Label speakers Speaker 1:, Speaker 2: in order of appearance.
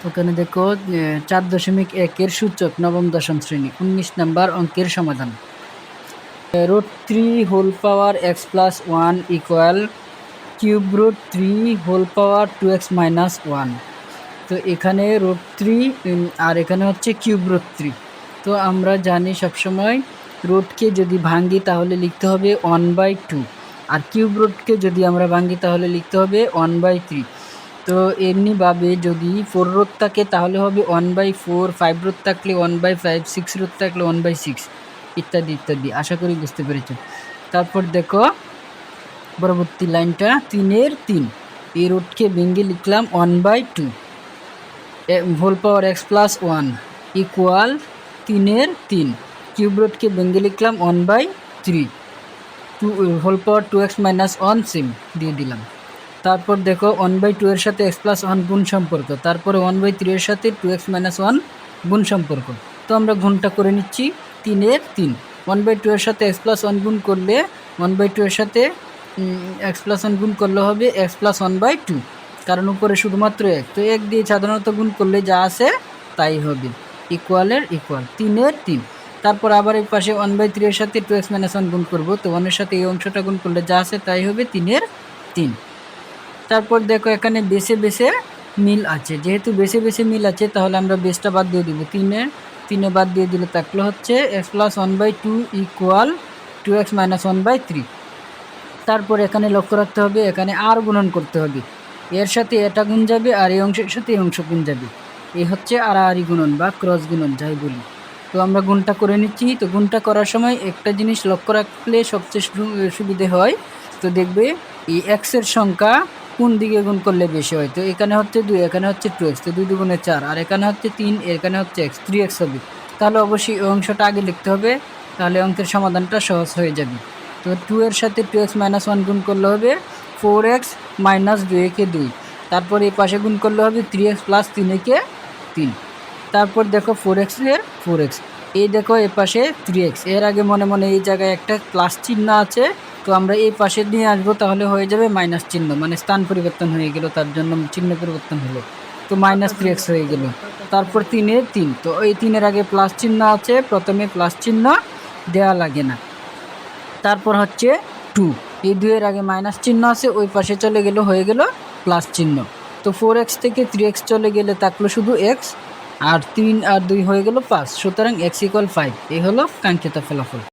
Speaker 1: ওখানে দেখো 4.1-এর সূচক নবম দশম শ্রেণী 19 নম্বর অঙ্কের সমাধান। √3 whole power x plus 1 equal cube root 3 whole power 2x minus 1। তো এখানে √3 আর এখানে হচ্ছে কিউব রুট 3। তো আমরা জানি সবসময় রুটকে যদি ভাঙি তাহলে লিখতে হবে 1/2, আর কিউব রুটকে যদি আমরা ভাঙি তাহলে লিখতে হবে 1/3। তো এমনিভাবে যদি 4 রুট থাকে তাহলে হবে 1/4, 5 রুট থাকলে 1/5, 6 রুট থাকলে 1/6, ইত্যাদি ইত্যাদি। আশা করি বুঝতে পেরেছ। তারপর দেখো পরবর্তী লাইনটা 3/3। এই রুটকে ভেঙে লিখলাম 1/2 whole power x plus 1 equal 3/3। Cube রুটকে ভেঙে লিখলাম 1/3 whole power 2x minus 1 same দিয়ে দিলাম। তারপর দেখো 1/2 এর সাথে x প্লাস 1 গুণ সম্পর্ক, তারপরে 1/3 এর সাথে 2x মাইনাস 1 গুণ সম্পর্ক। তো আমরা গুণটা করে নিচ্ছি 3/3। 1/2 এর সাথে x প্লাস 1 গুণ করলে 1/2 এর সাথে x প্লাস 1 গুণ করলে হবে x প্লাস 1/2, কারণ উপরে শুধুমাত্র 1, তো 1 দিয়ে সাধারণত গুণ করলে যা আছে তাই হবে, ইকুয়ালের ইকুয়াল 3/3। তারপর আবার এই পাশে 1/3 এর সাথে 2x মাইনাস 1 গুণ করব, তো 1 এর সাথে এই অংশটা গুণ করলে যা আছে তাই হবে 3/3। তারপর দেখো এখানে বেসে বেসে মিল আছে, যেহেতু বেসে বেসে মিল আছে তাহলে আমরা বেসটা বাদ দিয়ে দিব। 3 বাদ দিয়ে দিলে থাকলে হচ্ছে x plus 1/2 equal 2x minus 1/3। তারপর এখানে লক্ষ্য রাখতে হবে এখানে আর গুণন করতে হবে, এর সাথে এটা গুণ যাবে আর এই অংশের সাথে এই অংশ গুণ যাবে। এই হচ্ছে আড়াআড়ি গুণন বা ক্রস গুণন যাই বলি। তো আমরা গুণটা করে নিচ্ছি। তো গুণটা করার সময় একটা জিনিস লক্ষ্য রাখলে সবচেয়ে সুবিধে হয়। তো দেখবে এই এক্সের সংখ্যা কোন দিকে গুণ করলে বেশি হয়। তো এখানে হচ্ছে 2, এখানে হচ্ছে 2x, তো 2 দুগুণে 4, আর এখানে হচ্ছে 3, এখানে হচ্ছে x, 3x হবে। তাহলে অবশ্যই এই অংশটা আগে লিখতে হবে, তাহলে অঙ্কের সমাধানটা সহজ হয়ে যাবে। তো 2 এর সাথে 2x মাইনাস 1 গুণ করলে হবে 4x মাইনাস 2 2। তারপর এই পাশে গুণ করলে হবে 3x প্লাস 3 3। তারপর দেখো 4x এর 4x, এই দেখো এ পাশে 3x, এর আগে মনে মনে এই জায়গায় একটা প্লাস চিহ্ন আছে, তো আমরা এই পাশে নিয়ে আসবো, তাহলে হয়ে যাবে মাইনাস চিহ্ন, মানে স্থান পরিবর্তন হয়ে গেল, তার জন্য চিহ্ন পরিবর্তন হলো, তো -3x হয়ে গেল। তারপর 3 তো এই 3-এর আগে প্লাস চিহ্ন আছে, প্রথমে প্লাস চিহ্ন দেওয়া লাগে না। তারপর হচ্ছে 2, এই 2-এর আগে মাইনাস চিহ্ন আছে, ওই পাশে চলে গেল, হয়ে গেল প্লাস চিহ্ন। তো 4x থেকে 3x চলে গেলে থাকলো শুধু x, আর 3 আর 2 হয়ে গেল 5, সুতরাং x = 5। এই হলো কাঙ্ক্ষিত ফলাফল।